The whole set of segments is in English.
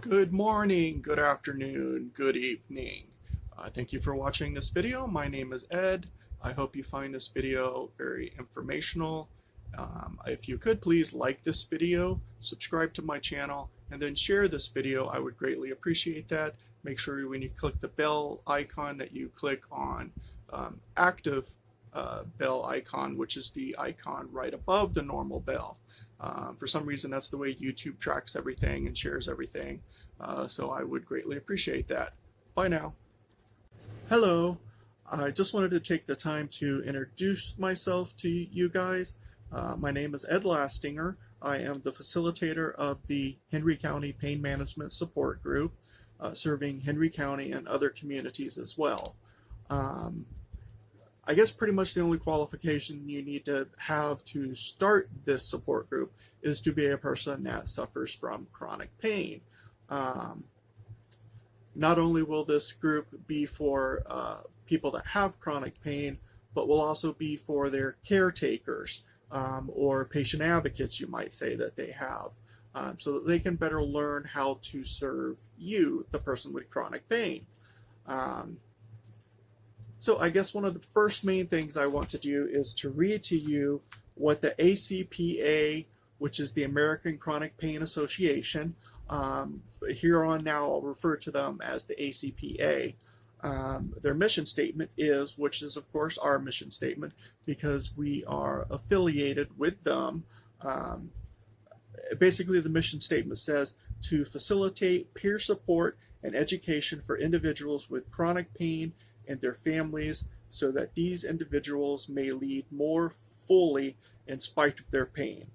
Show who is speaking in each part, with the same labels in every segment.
Speaker 1: Good morning, good afternoon, good evening. Thank you for watching this video. My name is Ed. I hope you find this video very informational. If you could please like this video, subscribe to my channel, and then share this video. I would greatly appreciate that. Make sure when you click the bell icon that you click on active bell icon, which is the icon right above the normal bell. For some reason, that's the way YouTube tracks everything and shares everything. So I would greatly appreciate that. Bye now. Hello. I just wanted to take the time to introduce myself to you guys. My name is Ed Lastinger. I am the facilitator of the Henry County Pain Management Support Group, serving Henry County and other communities as well. I guess pretty much the only qualification you need to have to start this support group is to be a person that suffers from chronic pain. Not only will this group be for people that have chronic pain, but will also be for their caretakers or patient advocates, you might say, that they have, so that they can better learn how to serve you, the person with chronic pain. So I guess one of the first main things I want to do is to read to you what the ACPA, which is the American Chronic Pain Association, here on now I'll refer to them as the ACPA. Their mission statement is, which is of course our mission statement because we are affiliated with them. Basically the mission statement says to facilitate peer support and education for individuals with chronic pain and their families so that these individuals may lead more fully in spite of their pain.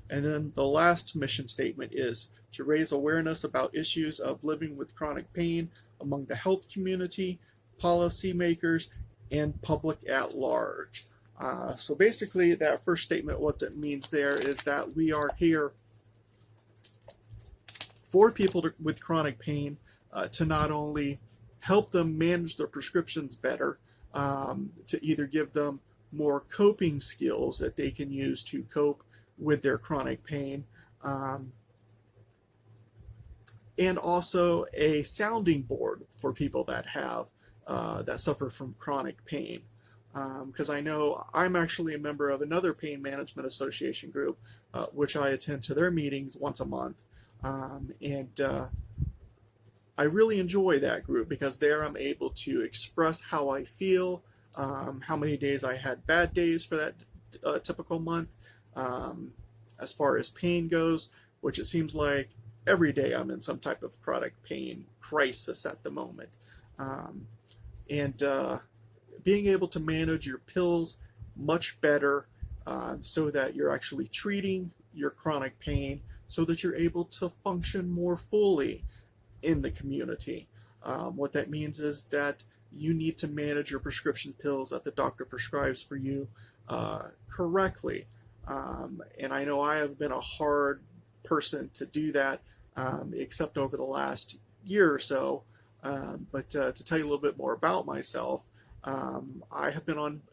Speaker 1: And then the last mission statement is to raise awareness about issues of living with chronic pain among the health community, policymakers, and public at large. So basically that first statement, what it means there is that we are here for people with chronic pain to not only help them manage their prescriptions better, to either give them more coping skills that they can use to cope with their chronic pain, and also a sounding board for people that have that suffer from chronic pain. Because I know I'm actually a member of another pain management association group, which I attend to their meetings once a month, and I really enjoy that group because there I'm able to express how I feel, how many days I had bad days for that typical month, as far as pain goes, which it seems like every day I'm in some type of chronic pain crisis at the moment. And being able to manage your pills much better so that you're actually treating your chronic pain so that you're able to function more fully in the community. What that means is that you need to manage your prescription pills that the doctor prescribes for you correctly. And I know I have been a hard person to do that, except over the last year or so. But to tell you a little bit more about myself, I have been on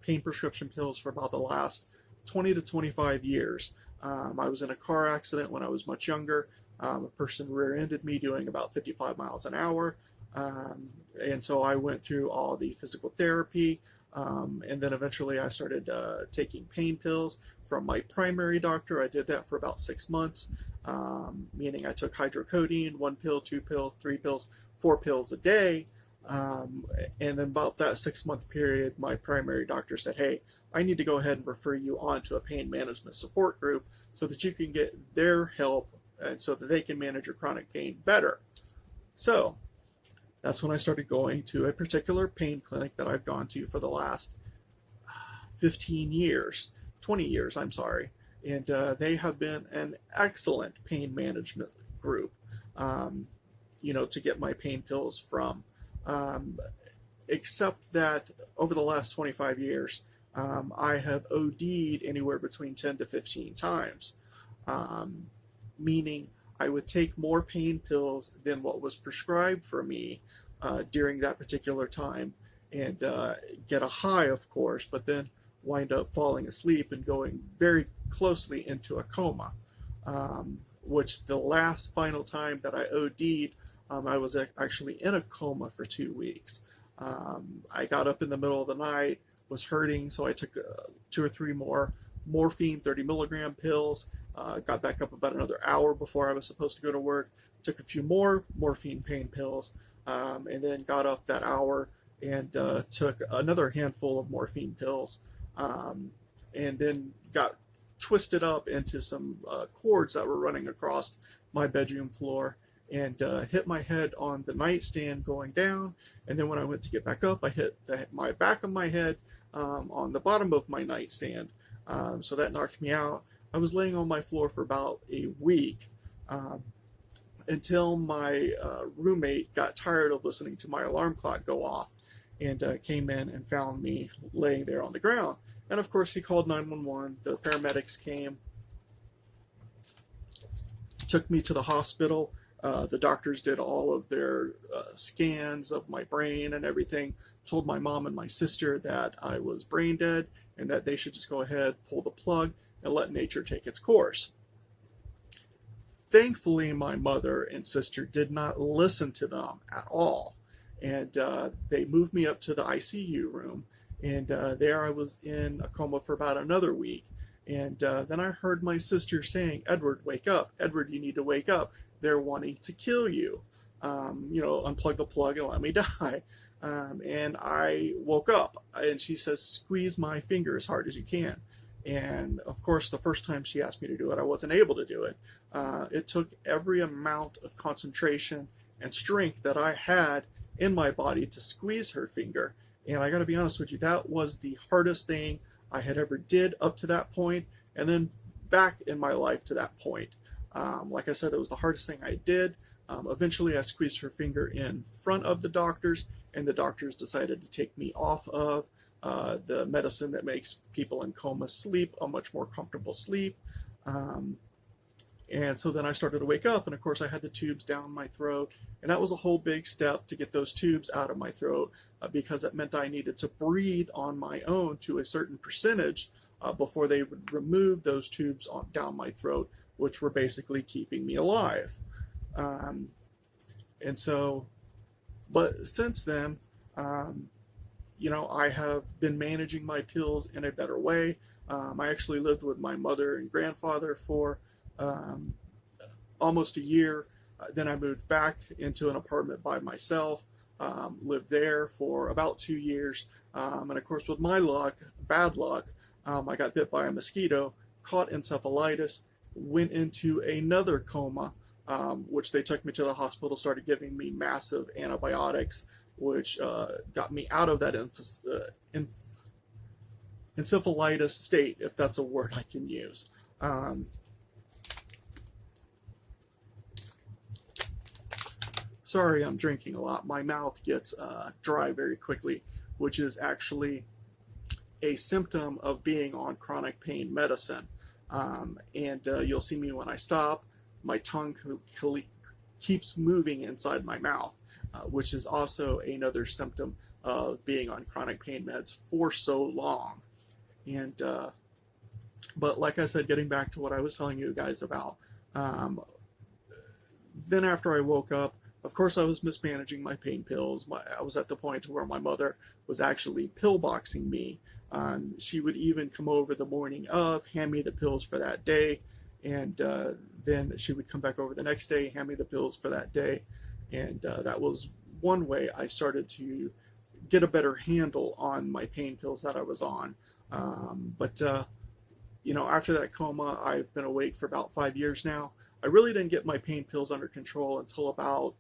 Speaker 1: pain prescription pills for about the last 20 to 25 years. I was in a car accident when I was much younger. A person rear-ended me doing about 55 miles an hour. And so I went through all the physical therapy, and then eventually I started taking pain pills from my primary doctor. I did that for about 6 months, meaning I took hydrocodone, 1 pill, 2 pills, 3 pills, 4 pills a day. And then about that 6-month period, my primary doctor said, hey, I need to go ahead and refer you on to a pain management support group so that you can get their help and so that they can manage your chronic pain better. So that's when I started going to a particular pain clinic that I've gone to for the last 20 years, I'm sorry. And they have been an excellent pain management group, to get my pain pills from. Except that over the last 25 years, I have OD'd anywhere between 10 to 15 times. Meaning I would take more pain pills than what was prescribed for me during that particular time and get a high, of course, but then wind up falling asleep and going very closely into a coma. which the last final time that I OD'd, I was actually in a coma for 2 weeks. I got up in the middle of the night, was hurting, so I took 2 or 3 more morphine 30 milligram pills, got back up about another hour before I was supposed to go to work, took a few more morphine pain pills, and then got up that hour and took another handful of morphine pills, and then got twisted up into some cords that were running across my bedroom floor, and hit my head on the nightstand going down. And then when I went to get back up, I hit my back of my head on the bottom of my nightstand. So that knocked me out. I was laying on my floor for about a week until my roommate got tired of listening to my alarm clock go off and came in and found me laying there on the ground. And of course, he called 911. The paramedics came, took me to the hospital. The doctors did all of their scans of my brain and everything, told my mom and my sister that I was brain dead and that they should just go ahead, pull the plug, and let nature take its course. Thankfully, my mother and sister did not listen to them at all. And they moved me up to the ICU room. And there I was in a coma for about another week. And then I heard my sister saying, "Edward, wake up. Edward, you need to wake up. They're wanting to kill you. Unplug the plug and let me die." And I woke up, and she says, "Squeeze my finger as hard as you can." And of course, the first time she asked me to do it, I wasn't able to do it. It took every amount of concentration and strength that I had in my body to squeeze her finger. And I got to be honest with you, that was the hardest thing I had ever did up to that point, and then back in my life to that point. Like I said, it was the hardest thing I did. Eventually, I squeezed her finger in front of the doctors, and the doctors decided to take me off of the medicine that makes people in coma sleep a much more comfortable sleep. And so then I started to wake up, and of course I had the tubes down my throat, and that was a whole big step to get those tubes out of my throat, because it meant I needed to breathe on my own to a certain percentage before they would remove those tubes down my throat, which were basically keeping me alive. And so, but since then, I have been managing my pills in a better way. I actually lived with my mother and grandfather for almost a year. Then I moved back into an apartment by myself, lived there for about 2 years. And of course, with my luck, bad luck, I got bit by a mosquito, caught encephalitis, went into another coma, which they took me to the hospital, started giving me massive antibiotics, which got me out of that encephalitis state, if that's a word I can use. Sorry, I'm drinking a lot. My mouth gets dry very quickly, which is actually a symptom of being on chronic pain medicine. And you'll see me when I stop, my tongue keeps moving inside my mouth, which is also another symptom of being on chronic pain meds for so long. And but like I said, getting back to what I was telling you guys about, then after I woke up, of course I was mismanaging my pain pills. I was at the point where my mother was actually pill boxing me. She would even come over the morning of, hand me the pills for that day, and then she would come back over the next day, hand me the pills for that day. And that was one way I started to get a better handle on my pain pills that I was on. But after that coma, I've been awake for about 5 years now. I really didn't get my pain pills under control until about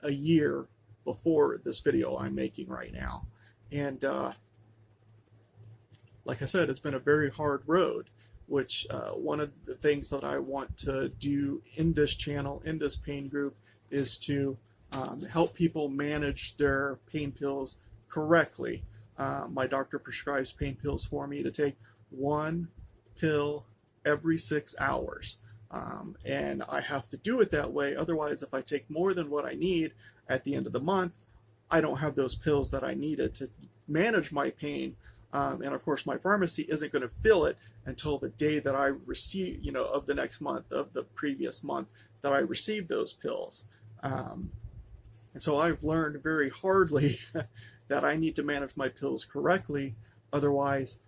Speaker 1: a year before this video I'm making right now. And like I said, it's been a very hard road, which one of the things that I want to do in this channel, in this pain group, is to help people manage their pain pills correctly. My doctor prescribes pain pills for me to take 1 pill every 6 hours. And I have to do it that way. Otherwise, if I take more than what I need at the end of the month, I don't have those pills that I needed to manage my pain. And of course, my pharmacy isn't going to fill it until the day that I received, of the next month, of the previous month that I received those pills. And so I've learned very hardly that I need to manage my pills correctly. Otherwise,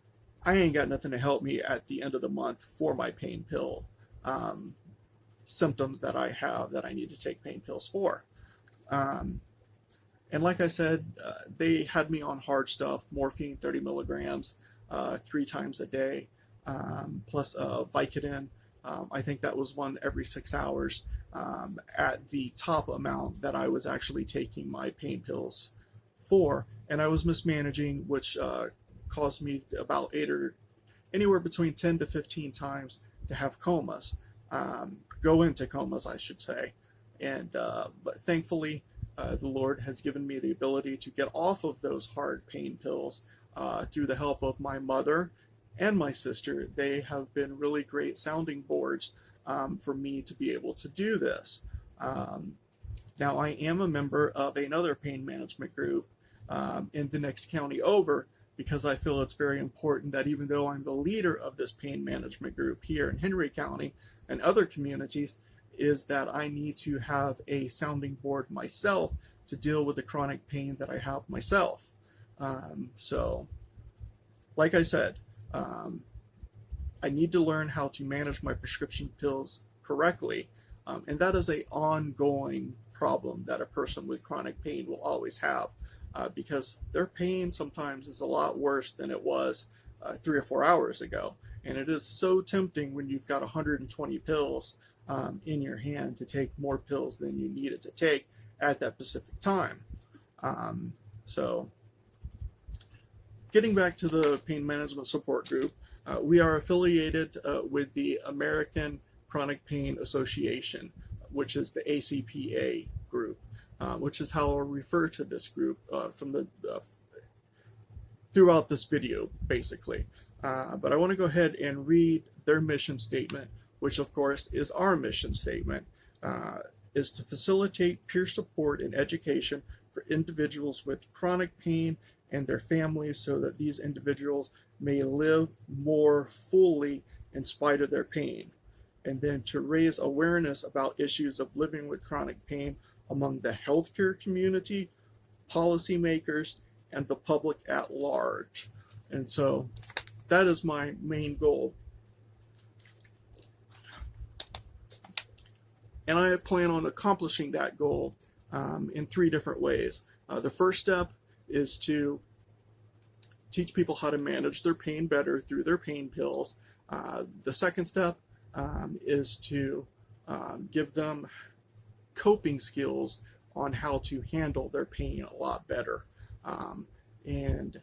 Speaker 1: I ain't got nothing to help me at the end of the month for my pain pill symptoms that I have that I need to take pain pills for. And like I said, they had me on hard stuff, morphine 30 milligrams 3 times a day, plus Vicodin. I think that was one every 6 hours at the top amount that I was actually taking my pain pills for. And I was mismanaging, which caused me about anywhere between 10 to 15 times to have comas, go into comas, I should say. And but thankfully, the Lord has given me the ability to get off of those hard pain pills through the help of my mother and my sister. They have been really great sounding boards for me to be able to do this. Now, I am a member of another pain management group in the next county over, because I feel it's very important that even though I'm the leader of this pain management group here in Henry County and other communities, is that I need to have a sounding board myself to deal with the chronic pain that I have myself. So, like I said, I need to learn how to manage my prescription pills correctly, and that is an ongoing problem that a person with chronic pain will always have, because their pain sometimes is a lot worse than it was 3 or 4 hours ago. And it is so tempting when you've got 120 pills in your hand to take more pills than you needed to take at that specific time. So getting back to the pain management support group, we are affiliated with the American Chronic Pain Association, which is the ACPA group, which is how I'll refer to this group throughout this video, basically. But I want to go ahead and read their mission statement, which of course is our mission statement, is to facilitate peer support and education for individuals with chronic pain and their families so that these individuals may live more fully in spite of their pain. And then to raise awareness about issues of living with chronic pain among the healthcare community, policymakers, and the public at large. And so that is my main goal. And I plan on accomplishing that goal in 3 different ways. The first step is to teach people how to manage their pain better through their pain pills. The second step is to give them coping skills on how to handle their pain a lot better. And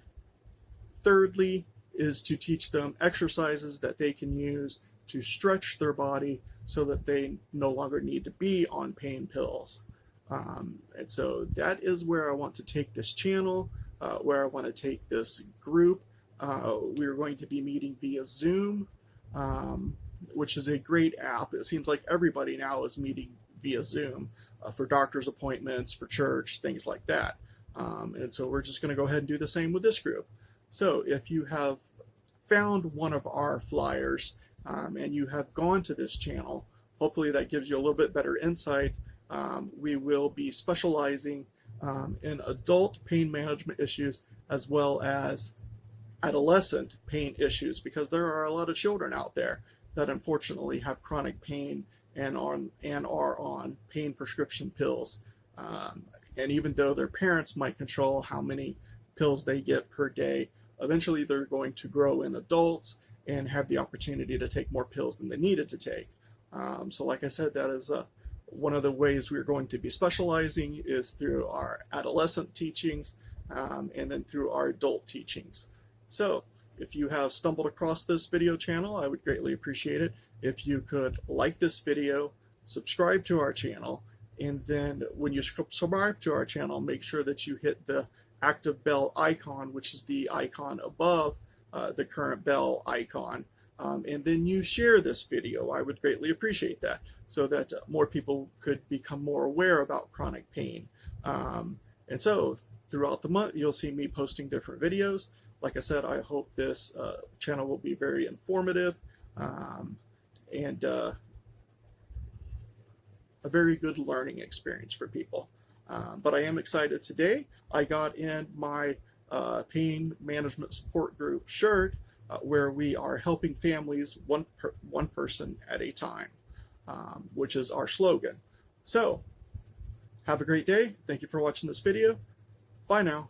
Speaker 1: thirdly is to teach them exercises that they can use to stretch their body so that they no longer need to be on pain pills. And so that is where I want to take this channel, where I want to take this group. We're going to be meeting via Zoom, which is a great app. It seems like everybody now is meeting via Zoom for doctor's appointments, for church, things like that. And so we're just going to go ahead and do the same with this group. So if you have found one of our flyers and you have gone to this channel, hopefully that gives you a little bit better insight. We will be specializing in adult pain management issues as well as adolescent pain issues, because there are a lot of children out there that unfortunately have chronic pain and are on pain prescription pills. And even though their parents might control how many pills they get per day, eventually they're going to grow in adults and have the opportunity to take more pills than they needed to take. So like I said, that is one of the ways we're going to be specializing is through our adolescent teachings and then through our adult teachings. So if you have stumbled across this video channel, I would greatly appreciate it if you could like this video, subscribe to our channel, and then when you subscribe to our channel, make sure that you hit the active bell icon, which is the icon above the current bell icon. And then you share this video. I would greatly appreciate that so that more people could become more aware about chronic pain. And so throughout the month, you'll see me posting different videos. Like I said, I hope this channel will be very informative and a very good learning experience for people. But I am excited today. I got in my pain management support group shirt where we are helping families one person at a time, which is our slogan. So have a great day. Thank you for watching this video. Bye now.